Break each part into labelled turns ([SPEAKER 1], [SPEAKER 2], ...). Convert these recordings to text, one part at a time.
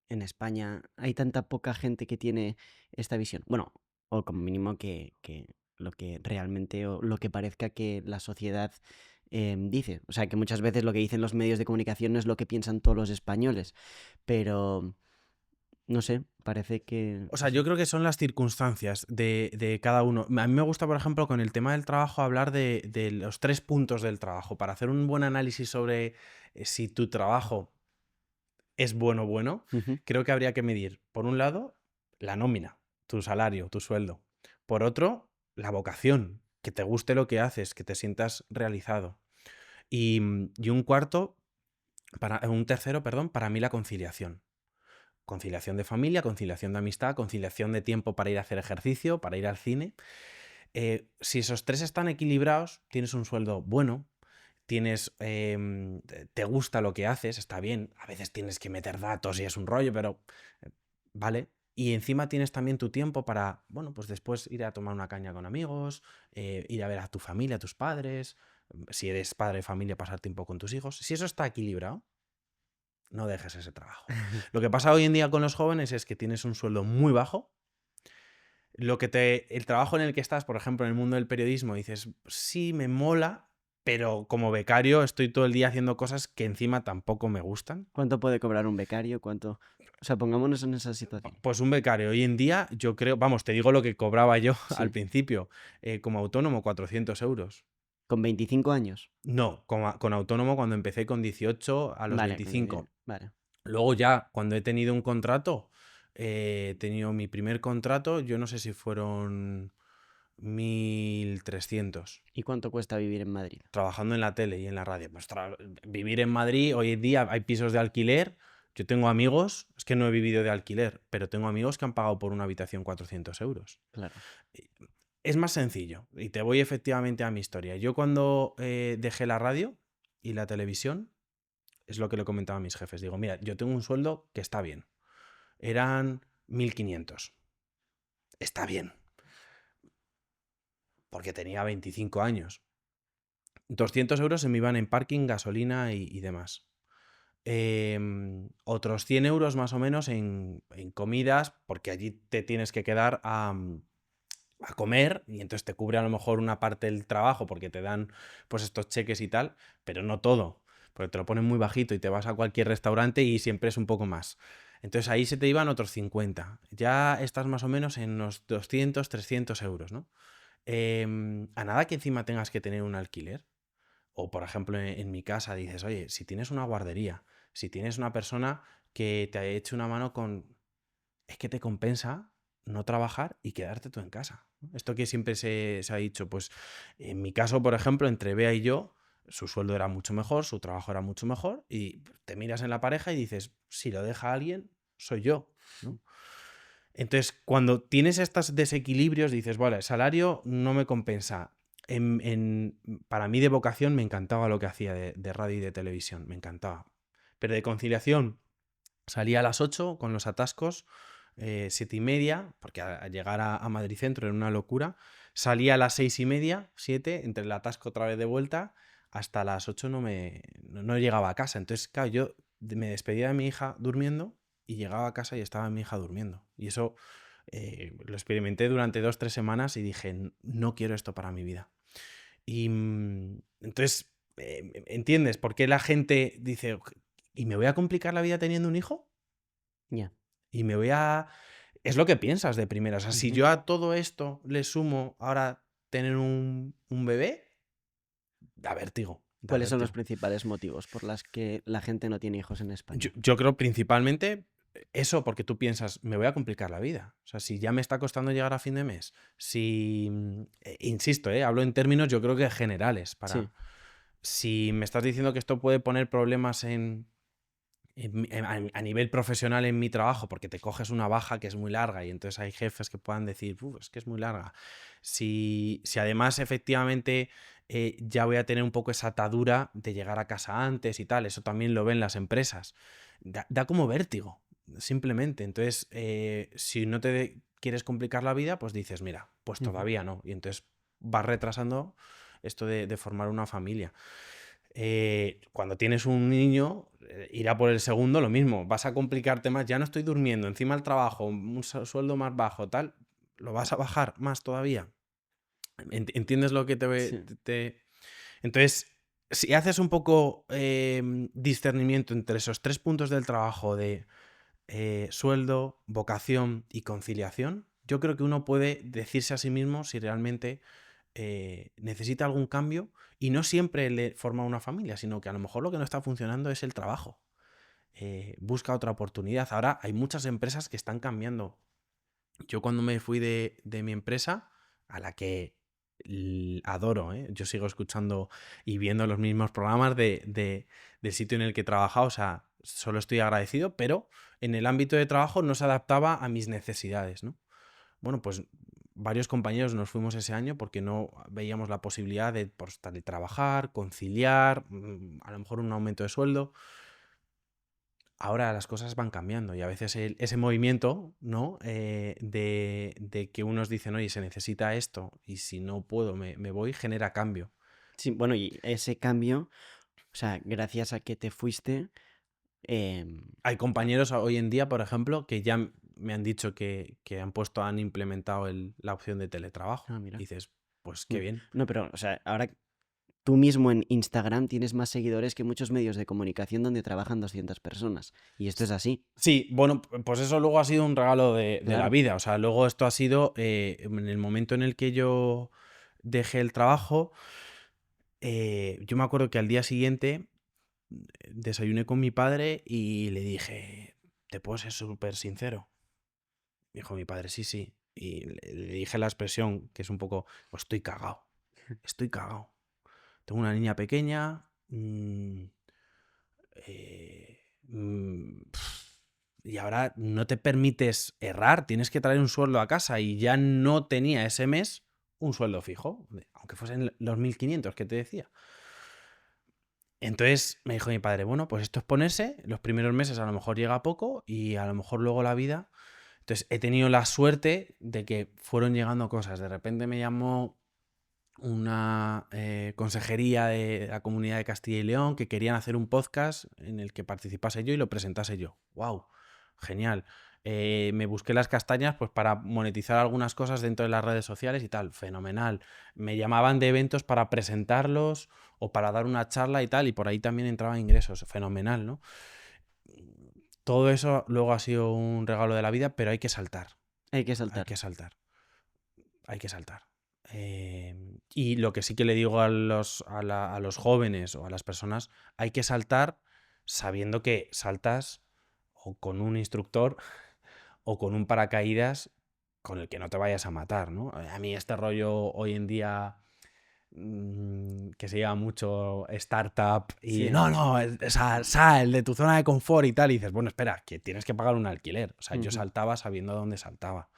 [SPEAKER 1] en España hay tanta poca gente que tiene esta visión? Bueno, o como mínimo que lo que realmente o lo que parezca que la sociedad dice. O sea, que muchas veces lo que dicen los medios de comunicación no es lo que piensan todos los españoles, pero no sé, parece que
[SPEAKER 2] O sea, yo
[SPEAKER 1] eso.
[SPEAKER 2] creo que son las circunstancias de cada uno. A mí me gusta, por ejemplo, con el tema del trabajo, hablar de los 3 puntos del trabajo. Para hacer un buen análisis sobre si tu trabajo es bueno,
[SPEAKER 1] Ujú.
[SPEAKER 2] creo que habría que medir, por un lado, la nómina, tu salario, tu sueldo. Por otro, la vocación, que te guste lo que haces, que te sientas realizado. Y un tercero, perdón, para mí la conciliación. Conciliación de familia, conciliación de amistad, conciliación de tiempo para ir a hacer ejercicio, para ir al cine. Si esos tres están equilibrados, tienes un sueldo bueno, te gusta lo que haces, está bien. A veces tienes que meter datos y es un rollo, pero eh, vale. Y encima tienes también tu tiempo para, bueno, pues después ir a tomar una caña con amigos, ir a ver a tu familia, a tus padres, si eres padre de familia, pasar tiempo con tus hijos. Si eso está equilibrado, no dejes ese trabajo. Lo que pasa hoy en día con los jóvenes es que tienes un sueldo muy bajo. El trabajo en el que estás, por ejemplo, en el mundo del periodismo, dices, sí, me mola, pero como becario estoy todo el día haciendo cosas que encima tampoco me gustan.
[SPEAKER 1] ¿Cuánto puede cobrar un becario? ¿Cuánto? O sea, pongámonos en esa situación.
[SPEAKER 2] Pues un becario hoy en día, yo creo, vamos, te digo lo que cobraba yo al
[SPEAKER 1] Sí,
[SPEAKER 2] principio, como autónomo, 400 euros.
[SPEAKER 1] con 25 años.
[SPEAKER 2] No, con autónomo cuando empecé con 18 a los
[SPEAKER 1] Vale,
[SPEAKER 2] 25.
[SPEAKER 1] vale.
[SPEAKER 2] Luego ya, cuando he tenido un contrato, he tenido mi primer contrato, yo no sé si fueron 1.300
[SPEAKER 1] ¿Y cuánto cuesta vivir en Madrid?
[SPEAKER 2] trabajando en la tele y en la radio. Pues vivir en Madrid, hoy en día hay pisos de alquiler. Yo tengo amigos, es que no he vivido de alquiler, pero tengo amigos que han pagado por una habitación 400 euros.
[SPEAKER 1] Claro.
[SPEAKER 2] Y Es más sencillo y te voy efectivamente a mi historia. Yo cuando dejé la radio y la televisión, es lo que le comentaba a mis jefes. Digo, mira, yo tengo un sueldo que está bien. Eran 1.500. Está bien, porque tenía 25 años. 200 euros se me iban en parking, gasolina y demás. Otros 100 euros más o menos en comidas, porque allí te tienes que quedar a comer y entonces te cubre a lo mejor una parte del trabajo porque te dan pues estos cheques y tal, pero no todo, porque te lo ponen muy bajito y te vas a cualquier restaurante y siempre es un poco más. Entonces ahí se te iban otros 50. Ya estás más o menos en unos 200, 300 euros, ¿no? A nada que encima tengas que tener un alquiler. O, por ejemplo, en mi casa dices, oye, si tienes una guardería, si tienes una persona que te ha hecho una mano con... Es que te compensa no trabajar y quedarte tú en casa, ¿no? Esto que siempre se ha dicho, pues en mi caso, por ejemplo, entre Bea y yo, su sueldo era mucho mejor, su trabajo era mucho mejor, y te miras en la pareja y dices, si lo deja alguien, soy yo, ¿no? Entonces, cuando tienes estos desequilibrios, dices, vale, el salario no me compensa. Para mí de vocación me encantaba lo que hacía de radio y de televisión, me encantaba. Pero de conciliación salía a las 8 con los atascos, 7:30, porque a llegar a Madrid Centro era una locura. Salía a las 6:30, 7, entre el atasco otra vez de vuelta, hasta las 8 no llegaba a casa. Entonces, claro, yo me despedía de mi hija durmiendo y llegaba a casa y estaba mi hija durmiendo. Y eso lo experimenté durante 2, 3 semanas y dije, No quiero esto para mi vida". Entonces, ¿entiendes por qué la gente dice, ¿y me voy a complicar la vida teniendo un hijo?
[SPEAKER 1] Ya.
[SPEAKER 2] Y me voy a... Es lo que piensas de primera. O sea, si
[SPEAKER 1] Ujú.
[SPEAKER 2] yo a todo esto le sumo ahora tener un bebé, da vértigo, da
[SPEAKER 1] ¿Cuáles son los
[SPEAKER 2] vértigo.
[SPEAKER 1] principales motivos por los que la gente no tiene hijos en
[SPEAKER 2] Yo,
[SPEAKER 1] España?
[SPEAKER 2] yo creo principalmente eso, porque tú piensas, me voy a complicar la vida. O sea, si ya me está costando llegar a fin de mes, si... insisto, hablo en términos yo creo que generales.
[SPEAKER 1] Sí.
[SPEAKER 2] Si me estás diciendo que esto puede poner problemas a nivel profesional en mi trabajo, porque te coges una baja que es muy larga y entonces hay jefes que puedan decir, es que es muy larga. Si además efectivamente ya voy a tener un poco esa atadura de llegar a casa antes y tal, eso también lo ven las empresas, da como vértigo, simplemente. Entonces, si no quieres complicar la vida, pues dices, mira, pues
[SPEAKER 1] Ujú.
[SPEAKER 2] todavía no. Y entonces vas retrasando esto de formar una familia. Cuando tienes un niño, ir a por el segundo, lo mismo. Vas a complicarte más. Ya no estoy durmiendo, encima el trabajo, un sueldo más bajo, tal. Lo vas a bajar más todavía. ¿Entiendes lo que
[SPEAKER 1] Sí.
[SPEAKER 2] Entonces, si haces un poco discernimiento entre esos 3 puntos del trabajo de sueldo, vocación y conciliación, yo creo que uno puede decirse a sí mismo si realmente necesita algún cambio, y no siempre le forma una familia, sino que a lo mejor lo que no está funcionando es el trabajo. Busca otra oportunidad. Ahora hay muchas empresas que están cambiando. Yo cuando me fui de mi empresa, a la que adoro, ¿eh? Yo sigo escuchando y viendo los mismos programas del sitio en el que he trabajado, o sea, solo estoy agradecido, pero en el ámbito de trabajo no se adaptaba a mis necesidades, ¿no? Bueno, pues varios compañeros nos fuimos ese año porque no veíamos la posibilidad de, pues, trabajar, conciliar, a lo mejor un aumento de sueldo. Ahora las cosas van cambiando y a veces ese movimiento, ¿no? De que unos dicen, oye, se necesita esto y si no puedo me voy, genera cambio.
[SPEAKER 1] Sí, bueno, y ese cambio, o sea, gracias a que te fuiste, em,
[SPEAKER 2] Hay compañeros hoy en día, por ejemplo, que ya me han dicho que han implementado la opción de teletrabajo. Y
[SPEAKER 1] mira.
[SPEAKER 2] dices, pues qué
[SPEAKER 1] Mm.
[SPEAKER 2] bien.
[SPEAKER 1] No, pero, o sea, ahora tú mismo en Instagram tienes más seguidores que muchos medios de comunicación donde trabajan 200 personas. Y esto es así,
[SPEAKER 2] Sí, bueno, pues eso luego ha sido un regalo de la
[SPEAKER 1] claro.
[SPEAKER 2] vida. O sea, luego esto ha sido en el momento en el que yo dejé el trabajo. Yo me acuerdo que al día siguiente desayuné con mi padre y le dije, ¿te puedo ser súper sincero? Dijo mi padre, sí, sí. Y le dije la expresión, que es un poco, pues estoy cagado, estoy cagado. Tengo una niña pequeña, y ahora no te permites errar, tienes que traer un sueldo a casa y ya no tenía ese mes un sueldo fijo, aunque fuesen los 1.500 que te decía. Entonces me dijo mi padre, bueno, pues esto es ponerse, los primeros meses a lo mejor llega poco y a lo mejor luego la vida. Entonces he tenido la suerte de que fueron llegando cosas. De repente me llamó una consejería de la Comunidad de Castilla y León que querían hacer un podcast en el que participase yo y lo presentase yo. ¡Wow! Genial. Me busqué las castañas pues para monetizar algunas cosas dentro de las redes sociales y tal. Fenomenal. Me llamaban de eventos para presentarlos o para dar una charla y tal, y por ahí también entraban ingresos. Fenomenal, ¿no? Todo eso luego ha sido un regalo de la vida, pero hay que saltar.
[SPEAKER 1] Hay que
[SPEAKER 2] Hay
[SPEAKER 1] saltar.
[SPEAKER 2] que saltar. Hay que saltar. Y lo que sí que le digo a los jóvenes o a las personas, hay que saltar sabiendo que saltas o con un instructor o con un paracaídas con el que no te vayas a matar, ¿no? A mí este rollo hoy en día que se llama mucho startup y
[SPEAKER 1] Sí.
[SPEAKER 2] no, no, sal de tu zona de confort y tal, y dices, bueno, espera, que tienes que pagar un alquiler. O sea, yo
[SPEAKER 1] Ujú.
[SPEAKER 2] saltaba sabiendo a dónde saltaba.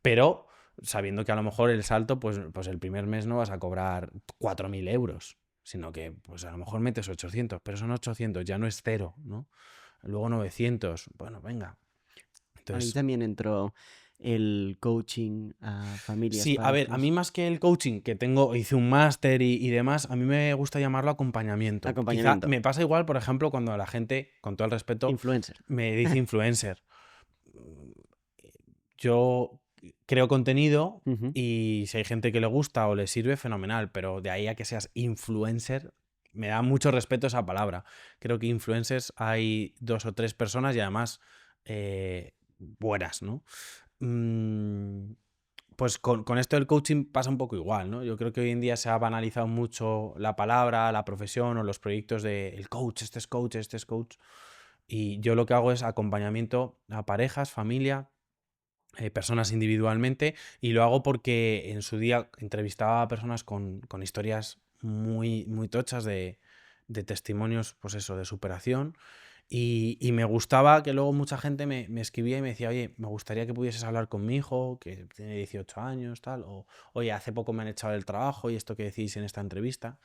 [SPEAKER 2] Pero sabiendo que a lo mejor el salto, pues el primer mes no vas a cobrar 4.000 euros, sino que pues a lo mejor metes 800, pero son 800, ya no es cero, ¿no? Luego 900, bueno, venga.
[SPEAKER 1] Ahí
[SPEAKER 2] Entonces,
[SPEAKER 1] también entró el coaching a familias
[SPEAKER 2] sí, a
[SPEAKER 1] para
[SPEAKER 2] ver, a
[SPEAKER 1] pues
[SPEAKER 2] mí más que el coaching, que hice un máster y demás, a mí me gusta llamarlo acompañamiento. Quizá
[SPEAKER 1] acompañamiento.
[SPEAKER 2] me pasa igual, por ejemplo, cuando la gente, con todo el respeto,
[SPEAKER 1] Influencer.
[SPEAKER 2] me dice influencer. Yo creo contenido
[SPEAKER 1] Ujú.
[SPEAKER 2] y si hay gente que le gusta o le sirve, fenomenal, pero de ahí a que seas influencer, me da mucho respeto esa palabra. Creo que influencers hay 2 o 3 personas y además buenas, ¿no? Mm, pues con esto del coaching pasa un poco igual, ¿no? Yo creo que hoy en día se ha banalizado mucho la palabra, la profesión o los proyectos de el coach, este es coach, este es coach. Y yo lo que hago es acompañamiento a parejas, familia, personas individualmente, y lo hago porque en su día entrevistaba a personas con historias muy, muy tochas de testimonios, pues eso, de superación. Y me gustaba que luego mucha gente me escribía y me decía, oye, me gustaría que pudieses hablar con mi hijo, que tiene 18 años, tal, o oye, hace poco me han echado del trabajo y esto que decís en esta entrevista.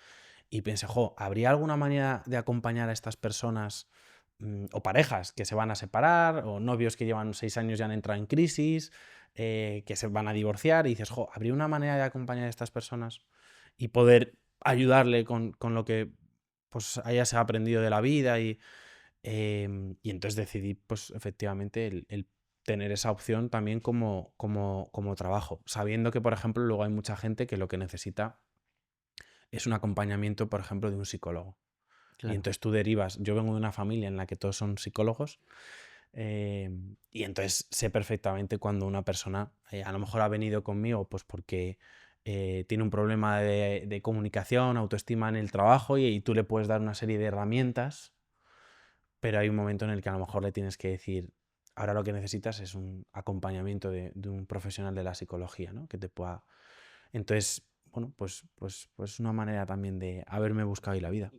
[SPEAKER 2] Y pensé, jo, ¿habría alguna manera de acompañar a estas personas o parejas que se van a separar o novios que llevan 6 años y han entrado en crisis, que se van a divorciar? Y dices, jo, ¿habría una manera de acompañar a estas personas y poder ayudarle con lo que pues hayas aprendido de la vida y entonces decidí, pues efectivamente, el tener esa opción también como trabajo, sabiendo que, por ejemplo, luego hay mucha gente que lo que necesita es un acompañamiento, por ejemplo, de un psicólogo. Y
[SPEAKER 1] Claro.
[SPEAKER 2] entonces tú derivas, yo vengo de una familia en la que todos son psicólogos, y entonces sé perfectamente cuando una persona a lo mejor ha venido conmigo pues porque tiene un problema de comunicación, autoestima en el trabajo y tú le puedes dar una serie de herramientas, pero hay un momento en el que a lo mejor le tienes que decir, ahora lo que necesitas es un acompañamiento de un profesional de la psicología, ¿no? Que te pueda... Entonces, bueno, pues una manera también de haberme buscado ahí la vida.